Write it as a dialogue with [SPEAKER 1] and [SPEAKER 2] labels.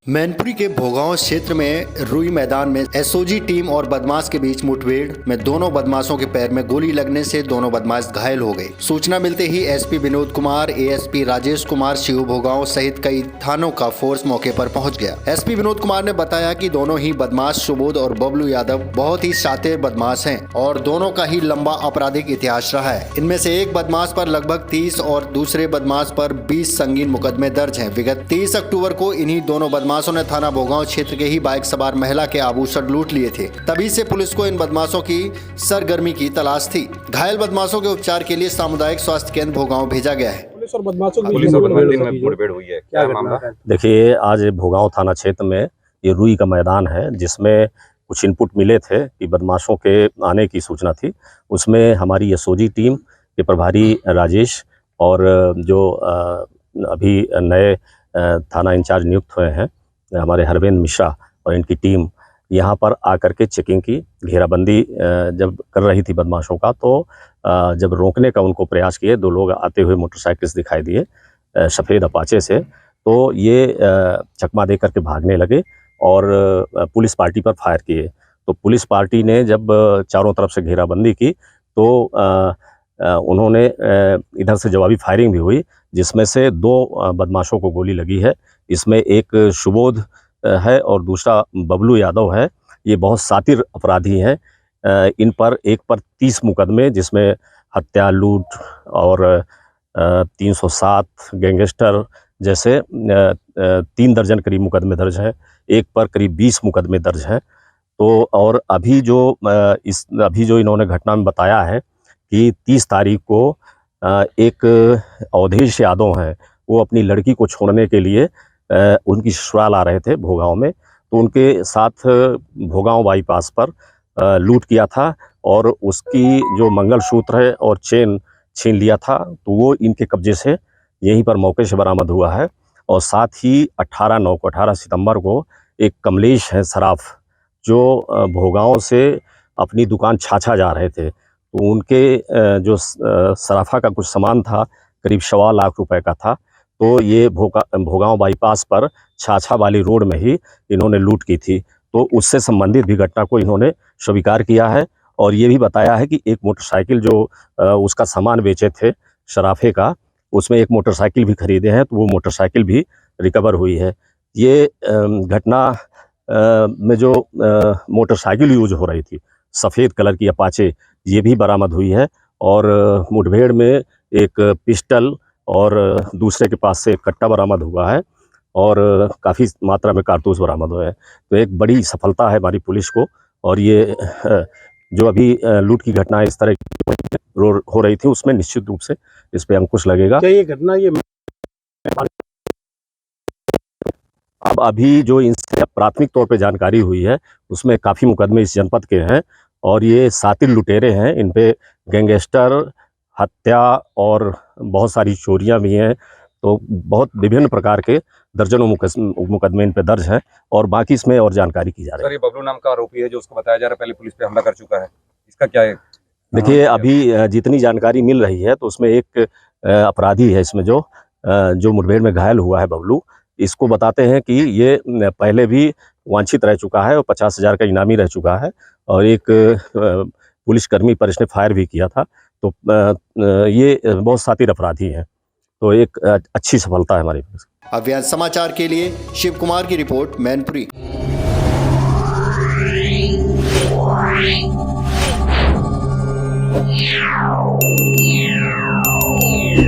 [SPEAKER 1] मैनपुरी के भोगांव क्षेत्र में रुई मैदान में एसओजी टीम और बदमाश के बीच मुठभेड़ में दोनों बदमाशों के पैर में गोली लगने से दोनों बदमाश घायल हो गए। सूचना मिलते ही SP Vinod Kumar, ASP Rajesh Kumar, CO Bhogaon सहित कई थानों का फोर्स मौके पर पहुंच गया। एसपी विनोद कुमार ने बताया कि दोनों ही बदमाश सुबोध और बबलू यादव बहुत ही शातिर बदमाश हैं और दोनों का ही लंबा आपराधिक इतिहास रहा है। इनमें से एक बदमाश पर लगभग 30 और दूसरे बदमाश पर 20 संगीन मुकदमे दर्ज हैं। विगत 30 अक्टूबर को इन्हीं दोनों बदमाशों ने थाना भोगांव क्षेत्र के ही बाइक सवार महिला के आभूषण लूट लिए थे। तभी से पुलिस को इन बदमाशों की सरगर्मी की तलाश थी। घायल बदमाशों के उपचार के लिए सामुदायिक स्वास्थ्य केंद्र भोगांव भेजा गया है।
[SPEAKER 2] पुलिस और बदमाशों में मुठभेड़ हुई है, क्या मामला है?
[SPEAKER 3] देखिए, आज भोगांव थाना क्षेत्र में ये रुई का मैदान है, जिसमें कुछ इनपुट मिले थे कि बदमाशों के आने की सूचना थी। उसमें हमारी एसओजी टीम के प्रभारी राजेश और जो अभी नए थाना इंचार्ज नियुक्त हुए हैं हमारे हरवेंद्र मिश्रा और इनकी टीम यहाँ पर आकर के चेकिंग की, घेराबंदी जब कर रही थी बदमाशों का, तो जब रोकने का उनको प्रयास किए, दो लोग आते हुए मोटरसाइकिल से दिखाई दिए सफ़ेद अपाचे से, तो ये चकमा दे करके भागने लगे और पुलिस पार्टी पर फायर किए। तो पुलिस पार्टी ने जब चारों तरफ से घेराबंदी की तो उन्होंने इधर से जवाबी फायरिंग भी हुई, जिसमें से दो बदमाशों को गोली लगी है। इसमें एक सुबोध है और दूसरा बबलू यादव है। ये बहुत शातिर अपराधी हैं। इन पर एक पर 30 मुकदमे, जिसमें हत्या, लूट और 307 गैंगस्टर जैसे 3 दर्जन करीब मुकदमे दर्ज हैं। एक पर करीब 20 मुकदमे दर्ज हैं। तो और अभी जो इन्होंने घटना में बताया है कि 30 तारीख को एक अवधेश यादव हैं, वो अपनी लड़की को छोड़ने के लिए उनकी ससुराल आ रहे थे भोगांव में, तो उनके साथ भोगांव बाईपास पर लूट किया था और उसकी जो मंगलसूत्र है और चेन छीन लिया था, तो वो इनके कब्जे से यहीं पर मौके से बरामद हुआ है। और साथ ही 18 सितंबर को एक कमलेश है सराफ, जो भोगांव से अपनी दुकान छाछा जा रहे थे, तो उनके जो सराफा का कुछ सामान था, करीब 1.25 लाख रुपए का था, तो ये भोगांव बाईपास पर छाछा वाली रोड में ही इन्होंने लूट की थी। तो उससे संबंधित भी घटना को इन्होंने स्वीकार किया है और ये भी बताया है कि एक मोटरसाइकिल जो उसका सामान बेचे थे सराफे का, उसमें एक मोटरसाइकिल भी खरीदे हैं, तो वो मोटरसाइकिल भी रिकवर हुई है। ये घटना में जो मोटरसाइकिल यूज हो रही थी, सफ़ेद कलर की अपाचे, ये भी बरामद हुई है। और मुठभेड़ में एक पिस्टल और दूसरे के पास से एक कट्टा बरामद हुआ है और काफ़ी मात्रा में कारतूस बरामद हुए हैं। तो एक बड़ी सफलता है हमारी पुलिस को। और ये जो अभी लूट की घटना इस तरह की हो रही थी, उसमें निश्चित रूप से इस पे अंकुश लगेगा।
[SPEAKER 2] क्या ये घटना
[SPEAKER 3] अब अभी जो इनसे प्राथमिक तौर पे जानकारी हुई है, उसमें काफ़ी मुकदमे इस जनपद के हैं और ये शातिर लुटेरे हैं। इन पे गैंगस्टर, हत्या और बहुत सारी चोरियां भी हैं। तो बहुत विभिन्न प्रकार के दर्जनों मुकदमे इन पे दर्ज हैं और बाकी इसमें और जानकारी की जा रही है।
[SPEAKER 2] सर, ये बबलू नाम का आरोपी है जो उसको बताया जा रहा है पहले पुलिस पे हमला कर चुका है, इसका क्या है?
[SPEAKER 3] देखिए, अभी जितनी जानकारी मिल रही है, तो उसमें एक अपराधी है इसमें जो मुठभेड़ में घायल हुआ है, बबलू। इसको बताते हैं कि ये पहले भी वांछित रह चुका है और 50,000 का इनामी रह चुका है और एक पुलिसकर्मी पर इसने फायर भी किया था। तो ये बहुत शातिर अपराधी हैं, तो एक अच्छी सफलता है हमारी।
[SPEAKER 1] अव्यांश समाचार के लिए शिव कुमार की रिपोर्ट, मैनपुरी।